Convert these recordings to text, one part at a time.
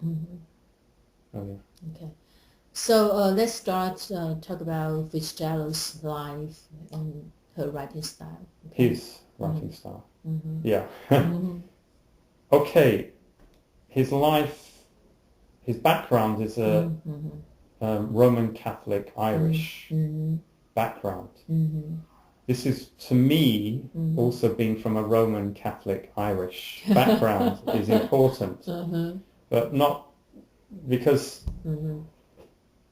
Oh yeah. Okay. So let's start talk about Fitzgerald's life and her writing style. Okay. His writing style. Mm-hmm. Yeah. Mm-hmm. Okay. His life, his background is a Roman Catholic Irish background. This is, to me, also being from a Roman Catholic Irish background is important, but not because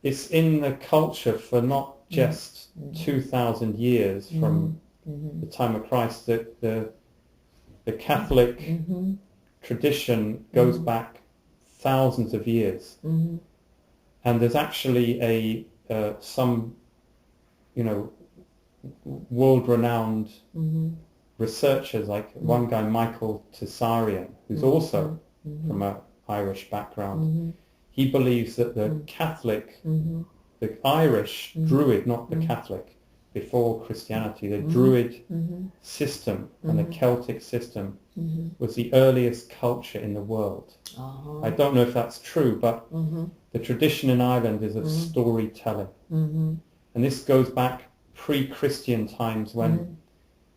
it's in the culture for not just 2,000 years from the time of Christ, that the Catholic tradition goes back thousands of years, and there's actually some world-renowned researchers, like one guy, Michael Tessarian, who's also from an Irish background. He believes that the Catholic, the Irish Druid, not the Catholic, before Christianity, the Druid system and the Celtic system was the earliest culture in the world. I don't know if that's true, but the tradition in Ireland is of storytelling. And this goes back pre-Christian times, when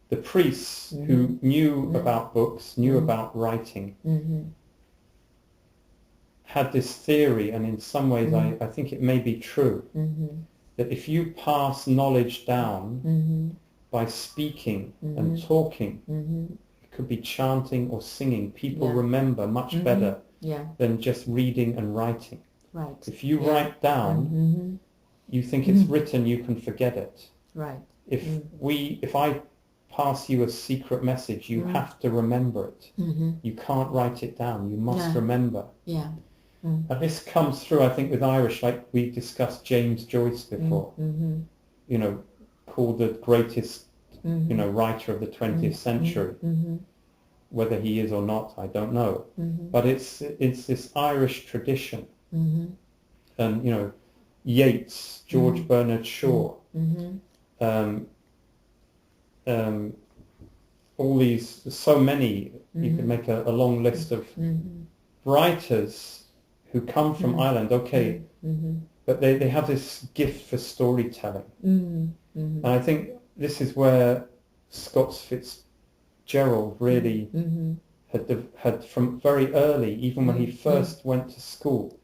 the priests who knew about books, knew about writing, had this theory, and in some ways I think it may be true, that if you pass knowledge down by speaking and talking, it could be chanting or singing, people remember much better than just reading and writing. Right. If you write down, you think it's written, you can forget it. Right. If I pass you a secret message, you have to remember it. You can't write it down. You must remember. Yeah. And this comes through, I think, with Irish, like we discussed James Joyce before, called the greatest, writer of the 20th century. Whether he is or not, I don't know. But it's this Irish tradition. And, Yeats, George Bernard Shaw, all these, so many, you could make a long list of writers who come from Ireland, but they have this gift for storytelling. And I think this is where Scott Fitzgerald really had from very early, even when he first went to school,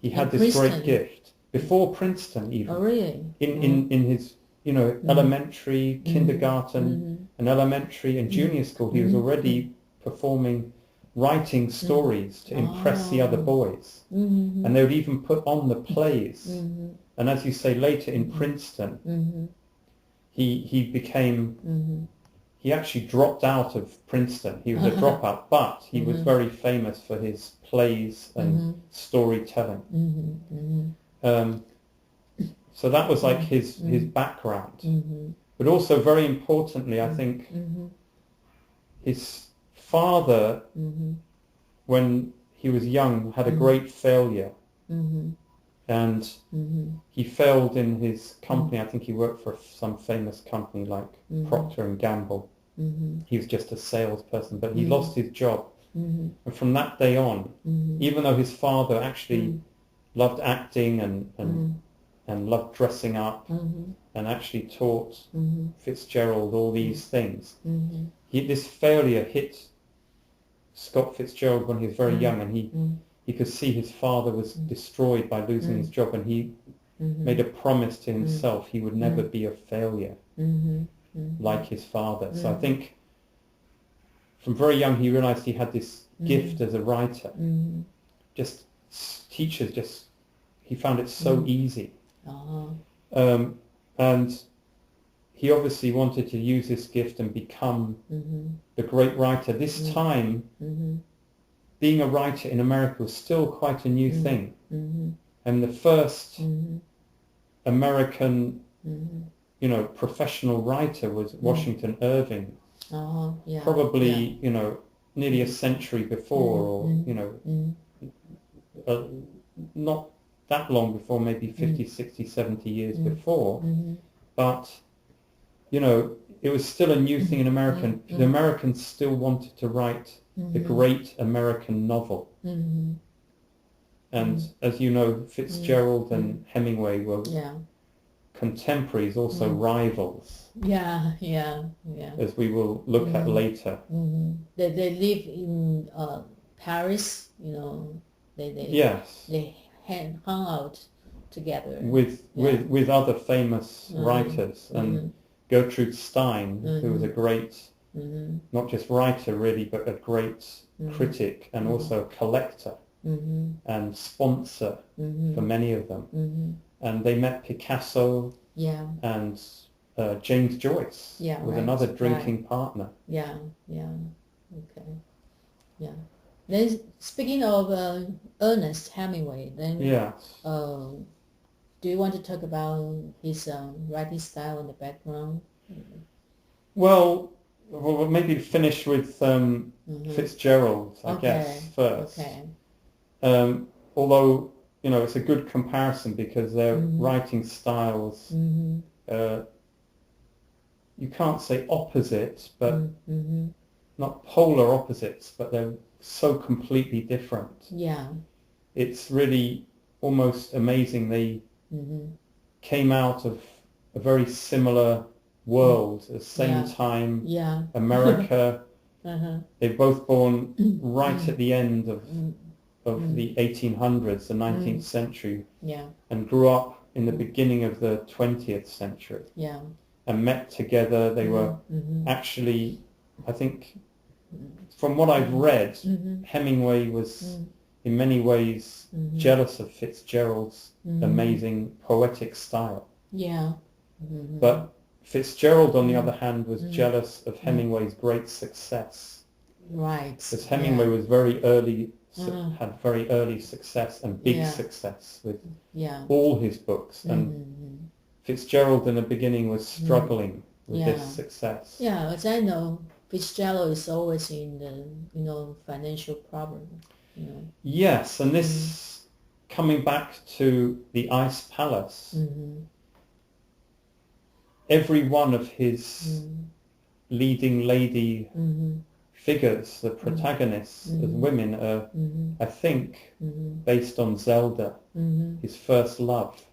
he had this great gift. Before Princeton even. Oh, really? In his, elementary, kindergarten, and elementary and junior school, he was already performing, writing stories to impress the other boys. And they would even put on the plays. And as you say, later in Princeton, he became, he actually dropped out of Princeton. He was a dropout, but he was very famous for his plays and storytelling. So that was like his background. But also, very importantly, I think, his father, when he was young, had a great failure. And he failed in his company. I think he worked for some famous company like Procter and Gamble. He was just a salesperson, but he lost his job. And from that day on, even though his father actually loved acting and loved dressing up, and actually taught Fitzgerald all these things, this failure hit Scott Fitzgerald when he was very young, and he could see his father was destroyed by losing his job, and he made a promise to himself he would never be a failure like his father. So I think from very young he realized he had this gift as a writer. He found it so easy. And he obviously wanted to use this gift and become the great writer. This time, being a writer in America was still quite a new thing. And the first American, professional writer was Washington Irving. Probably, nearly a century before, or, not that long before, maybe 50, 60, 70 years before. But, it was still a new thing in America. The Americans still wanted to write the great American novel. And as you know, Fitzgerald and Hemingway were contemporaries, also rivals. As we will look at later. They live in Paris, they hung out together with other famous writers, and Gertrude Stein, who was a great not just writer really, but a great critic and also a collector and sponsor for many of them. And they met Picasso and James Joyce with another drinking partner. Then speaking of Ernest Hemingway, then do you want to talk about his writing style and the background? Well, we'll maybe finish with Fitzgerald, I guess, first. Although, it's a good comparison because their writing styles, you can't say opposite, but not polar opposites, but they're so completely different. It's really almost amazing. They came out of a very similar world at the same time. America. They were both born right at the end of the 1800s, the 19th century, and grew up in the beginning of the 20th century, and met together. They were actually, I think, from what I've read, Hemingway was in many ways jealous of Fitzgerald's amazing poetic style. But Fitzgerald, on the other hand, was jealous of Hemingway's great success. Because Hemingway was very early, had very early success and big success with all his books, and Fitzgerald in the beginning was struggling with this success. As I know, Fitzgerald is always in the financial problem. Yes, and this coming back to the Ice Palace. Every one of his leading lady figures, the protagonists as women, are, I think, based on Zelda, his first love.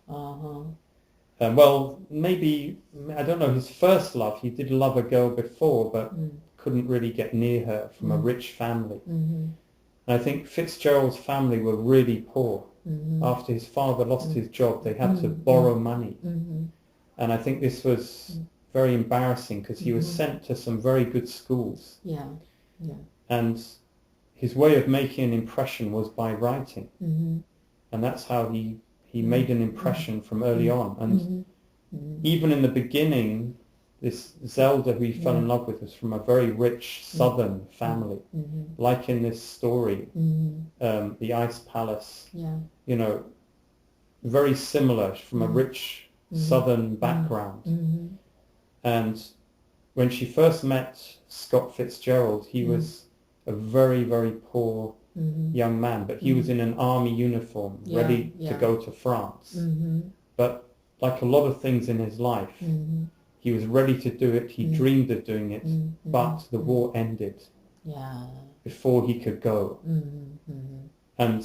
Well, maybe, I don't know, his first love. He did love a girl before, but couldn't really get near her, from a rich family. And I think Fitzgerald's family were really poor. After his father lost his job, they had to borrow money. And I think this was very embarrassing because he was sent to some very good schools. And his way of making an impression was by writing. And that's how he made an impression from early on. And even in the beginning, this Zelda who he fell in love with was from a very rich southern family. Like in this story, the Ice Palace, very similar, from a rich southern background. And when she first met Scott Fitzgerald, he was a very, very poor young man, but he was in an army uniform, ready to go to France. But like a lot of things in his life, he was ready to do it, he dreamed of doing it, but the war ended before he could go. And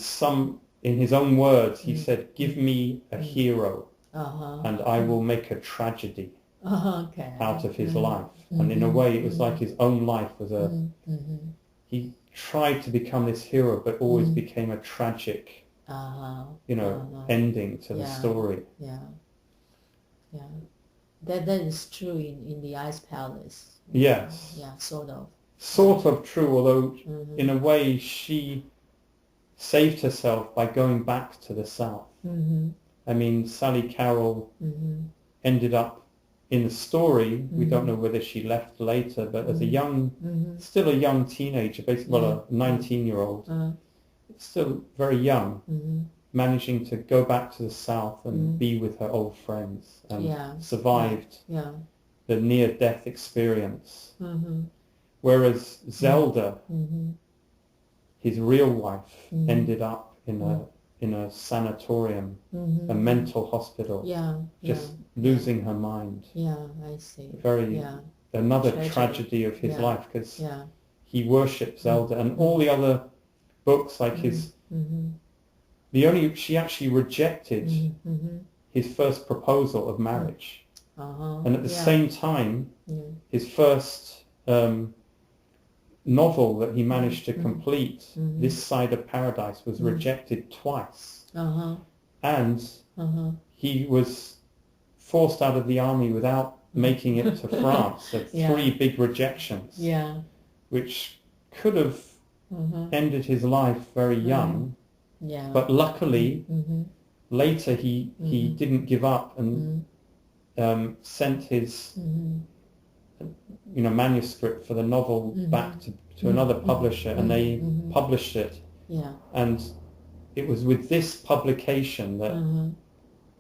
in his own words, he said, "Give me a hero, and I will make a tragedy out of his life." And in a way, it was like his own life was he tried to become this hero, but always became a tragic, ending to the story. That is true in the Ice Palace. Yes. Sort of. Sort of true, although in a way she saved herself by going back to the South. I mean, Sally Carroll ended up in the story, we don't know whether she left later, but as a still a young teenager, basically, a 19-year-old, still very young, managing to go back to the South and be with her old friends, and survived the near-death experience. Whereas Zelda, his real wife, ended up in a sanatorium, a mental hospital, just losing her mind. I see. Another tragedy of his life, because he worshipped Zelda, and all the other books, like his she actually rejected his first proposal of marriage. And at the same time, his first novel that he managed to complete, This Side of Paradise, was rejected twice. And he was forced out of the army without making it to France. So 3 big rejections, which could have ended his life very young. But luckily, later he didn't give up and sent his manuscript for the novel back to another publisher, and they published it. And it was with this publication that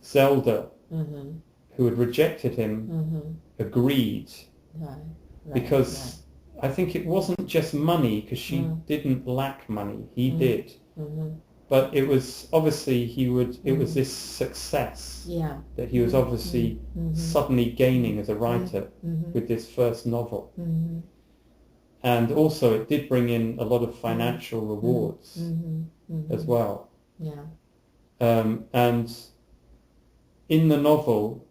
Zelda, who had rejected him, agreed, because I think it wasn't just money, because she didn't lack money, he did. But it was obviously it was this success that he was obviously suddenly gaining as a writer with this first novel. And also it did bring in a lot of financial rewards as well. And in the novel,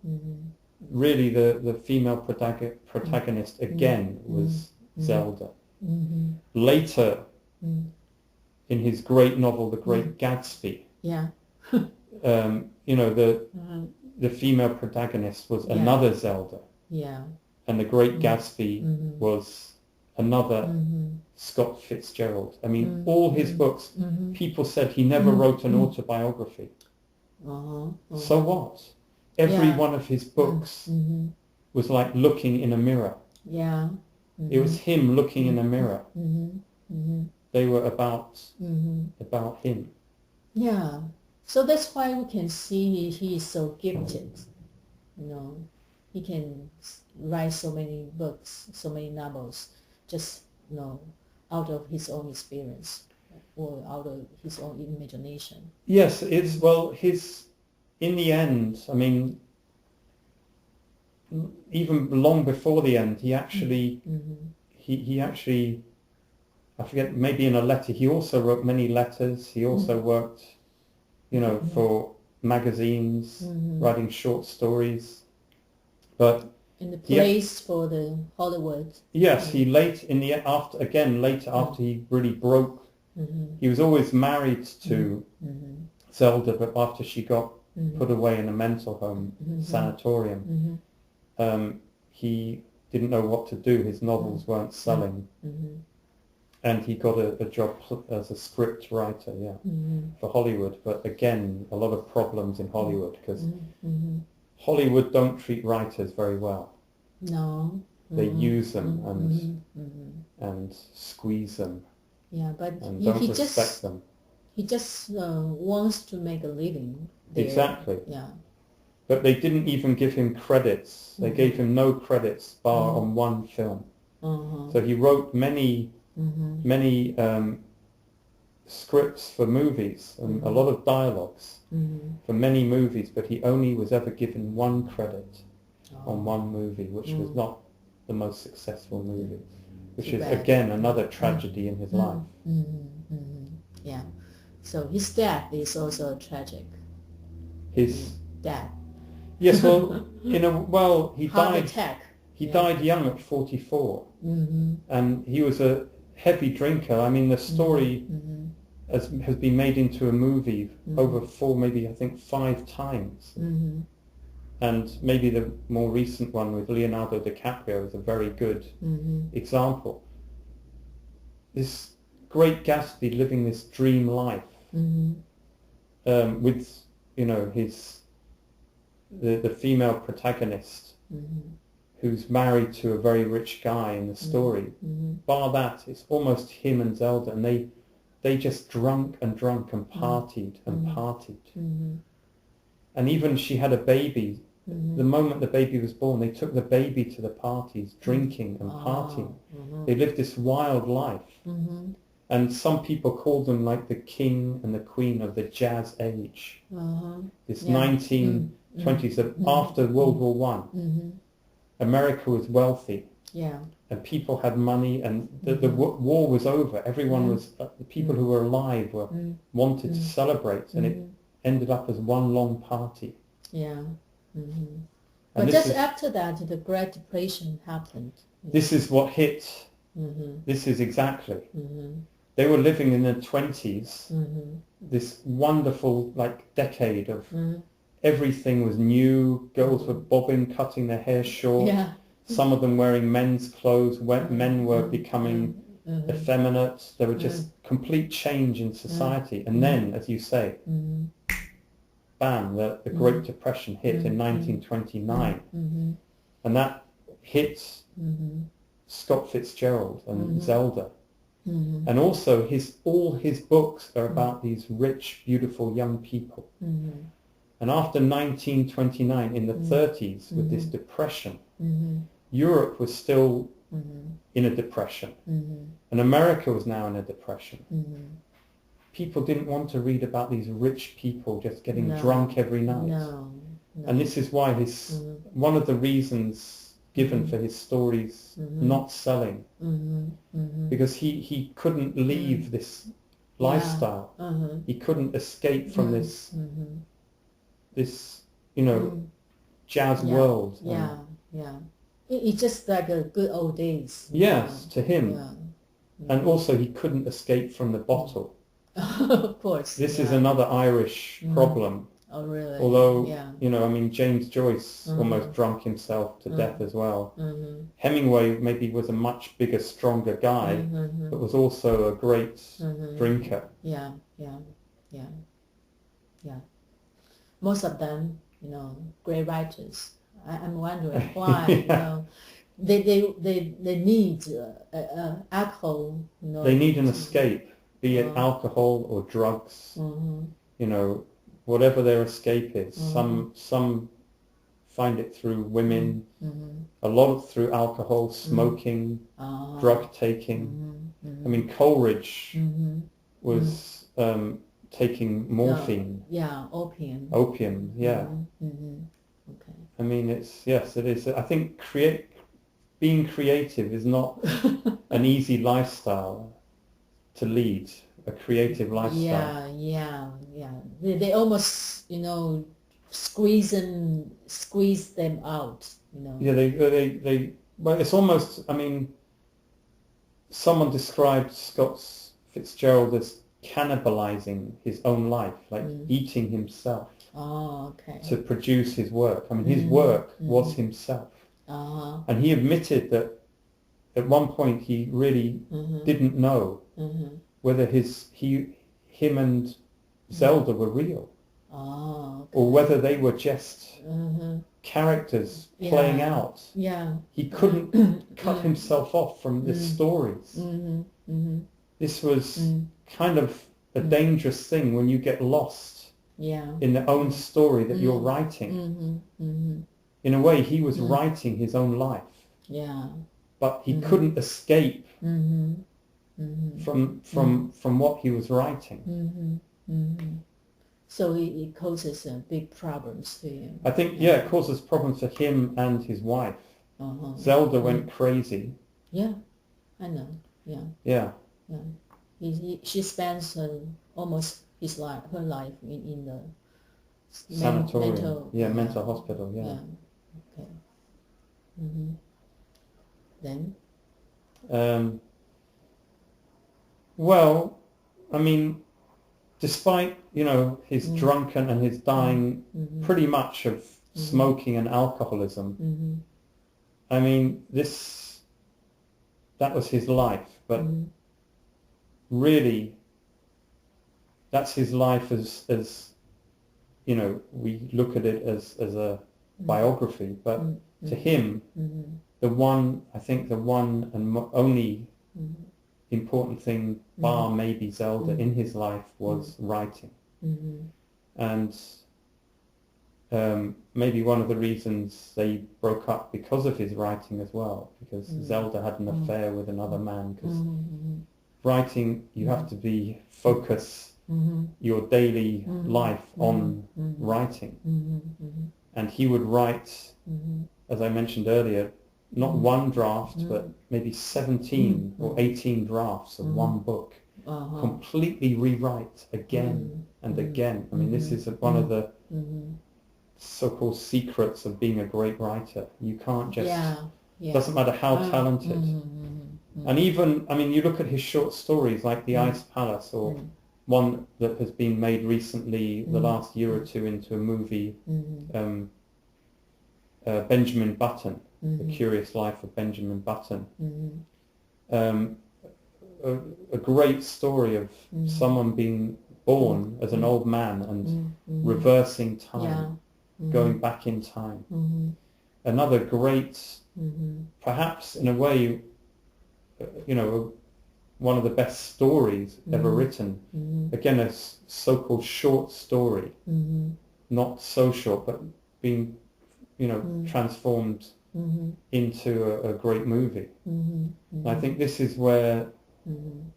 really the female protagonist again was Zelda. Later, in his great novel, The Great Gatsby, the female protagonist was another Zelda, and The Great Gatsby was another Scott Fitzgerald. I mean, all his books, people said he never wrote an autobiography. So what? Every one of his books was like looking in a mirror. It was him looking in a mirror. They were about him. So that's why we can see he is so gifted. He can write so many books, so many novels, just out of his own experience or out of his own imagination. Yes, it's in the end, I mean, even long before the end, he actually he actually, I forget, maybe in a letter, he also wrote many letters. He also worked, for magazines, writing short stories. But in the place for the Hollywood. Yes, he later after he really broke, he was always married to Zelda, but after she got put away in a mental home sanatorium, he didn't know what to do. His novels weren't selling. And he got a job as a script writer, for Hollywood. But again, a lot of problems in Hollywood, because Hollywood don't treat writers very well. No. They use them and squeeze them. But and don't respect them. He just wants to make a living there. Exactly. But they didn't even give him credits. They gave him no credits bar on one film. So he wrote many scripts for movies and a lot of dialogues for many movies, but he only was ever given one credit on one movie, which was not the most successful movie, which is again another tragedy in his life. So his death is also tragic. His death. Yes, well, he Heart died. Attack. He died young at 44, and he was a heavy drinker. I mean, the story has been made into a movie over 5 times. And maybe the more recent one with Leonardo DiCaprio is a very good example. This Great Gatsby living this dream life with the female protagonist who's married to a very rich guy in the story. Bar that, it's almost him and Zelda, and they just drunk and partied and partied. And even she had a baby. The moment the baby was born, they took the baby to the parties, drinking and partying. They lived this wild life. And some people call them like the king and the queen of the jazz age. This 1920s, after World War I. America was wealthy. Yeah. And people had money, and the war was over. Everyone was, the people who were alive were wanted to celebrate, and it ended up as one long party. Yeah. And But just after that, the Great Depression happened. This is what hit. This is exactly. They were living in the 20s, this wonderful decade of everything was new. Girls were bobbing, cutting their hair short. Yeah. Some of them wearing men's clothes. Men were becoming effeminate. There was just complete change in society. And then, as you say, bam, the Great Depression hit in 1929. And that hit Scott Fitzgerald and Zelda. And also all his books are about these rich, beautiful young people. And after 1929, in the 30s, with this depression, Europe was still in a depression. And America was now in a depression. People didn't want to read about these rich people just getting drunk every night. And this is why one of the reasons given for his stories not selling, because he couldn't leave this lifestyle. He couldn't escape from this jazz world. It's just like a good old days. Yes, to him. And also he couldn't escape from the bottle. Of course. This is another Irish problem. Oh, really? Although, James Joyce almost drunk himself to death as well. Hemingway maybe was a much bigger, stronger guy, but was also a great drinker. Yeah. Most of them, great writers. I'm wondering why, they need alcohol. They need an escape, be it alcohol or drugs. Whatever their escape is. Some find it through women, a lot through alcohol, smoking, drug taking. I mean, Coleridge was taking morphine. Opium. Opium, yeah. Okay. I mean, it is. I think being creative is not an easy lifestyle to lead. A creative lifestyle. Yeah. They almost, squeeze them out. Yeah, they. Well, it's almost. I mean, someone described Scott Fitzgerald as cannibalizing his own life, like eating himself. Oh, okay. To produce his work. I mean, his work was himself. And he admitted that at one point he really didn't know whether him and Zelda were real, or whether they were just characters playing out. He couldn't cut himself off from the stories. This was kind of a dangerous thing when you get lost in the own story that you're writing. In a way, he was writing his own life, but he couldn't escape from what he was writing. So it causes big problems to him. I think, it causes problems for him and his wife. Zelda went crazy. Yeah, I know. Yeah. She spends almost her life in the sanatorium. Mental hospital. Yeah. Okay. Then. Well, I mean, despite his drunken and his dying pretty much of smoking and alcoholism, I mean that was his life, but really that's his life as we look at it as a biography, but to him the one and only important thing, bar maybe Zelda, in his life was writing. And maybe one of the reasons they broke up because of his writing as well, because Zelda had an affair with another man, because writing, you have to focus your daily life on writing. And he would write, as I mentioned earlier, not one draft, but maybe 17 or 18 drafts of one book, completely rewrite again and again. I mean, this is one of the so-called secrets of being a great writer. You can't just, doesn't matter how talented. And even, I mean, you look at his short stories like The Ice Palace, or one that has been made recently, the last year or two, into a movie, Benjamin Button, The Curious Life of Benjamin Button. A great story of someone being born as an old man and reversing time, going back in time. Another great, perhaps in a way, you know, one of the best stories ever written. Again, a so-called short story, not so short, but being, you know, transformed into a great movie. And I think this is where,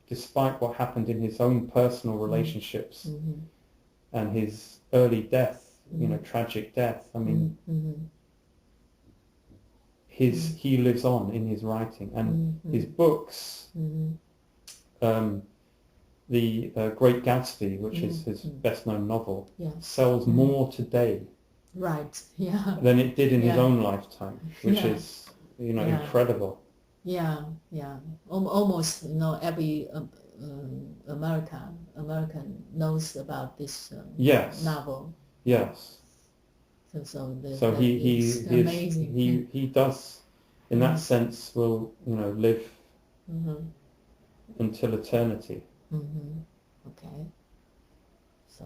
despite what happened in his own personal relationships and his early death, you know, tragic death, I mean, he lives on in his writing, and his books, The Great Gatsby, which is his best-known novel, sells more today than it did in his own lifetime, which is, you know, incredible. Almost, you know, every American knows about this novel. Yes. So he amazing. He does, in that sense, will, you know, live until eternity. Okay. So.